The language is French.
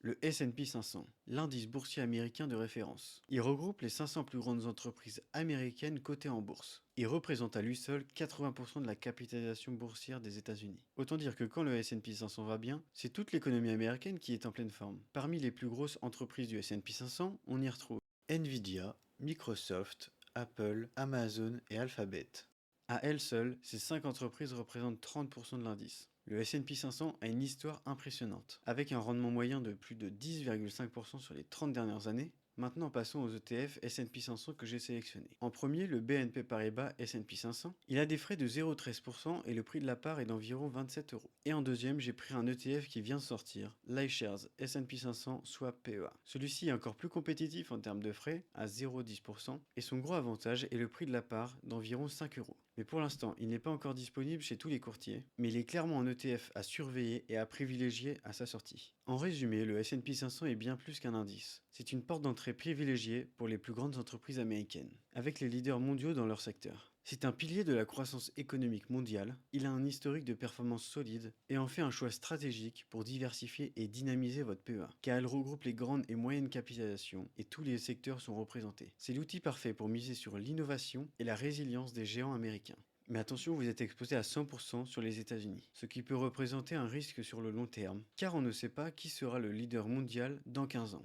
Le S&P 500, l'indice boursier américain de référence. Il regroupe les 500 plus grandes entreprises américaines cotées en bourse. Il représente à lui seul 80% de la capitalisation boursière des États-Unis. Autant dire que quand le S&P 500 va bien, c'est toute l'économie américaine qui est en pleine forme. Parmi les plus grosses entreprises du S&P 500, on y retrouve Nvidia, Microsoft, Apple, Amazon et Alphabet. À elles seules, ces 5 entreprises représentent 30% de l'indice. Le S&P 500 a une histoire impressionnante. Avec un rendement moyen de plus de 10,5% sur les 30 dernières années, maintenant passons aux ETF S&P 500 que j'ai sélectionnés. En premier, le BNP Paribas S&P 500. Il a des frais de 0,13% et le prix de la part est d'environ 27 euros. Et en deuxième, j'ai pris un ETF qui vient de sortir, l'iShares S&P 500 Swap PEA. Celui-ci est encore plus compétitif en termes de frais, à 0,10%, et son gros avantage est le prix de la part d'environ 5 euros. Mais pour l'instant, il n'est pas encore disponible chez tous les courtiers, mais il est clairement un ETF à surveiller et à privilégier à sa sortie. En résumé, le S&P 500 est bien plus qu'un indice. C'est une porte d'entrée privilégiée pour les plus grandes entreprises américaines, avec les leaders mondiaux dans leur secteur. C'est un pilier de la croissance économique mondiale, il a un historique de performance solide et en fait un choix stratégique pour diversifier et dynamiser votre PEA, car elle regroupe les grandes et moyennes capitalisations et tous les secteurs sont représentés. C'est l'outil parfait pour miser sur l'innovation et la résilience des géants américains. Mais attention, vous êtes exposé à 100% sur les États-Unis, ce qui peut représenter un risque sur le long terme, car on ne sait pas qui sera le leader mondial dans 15 ans.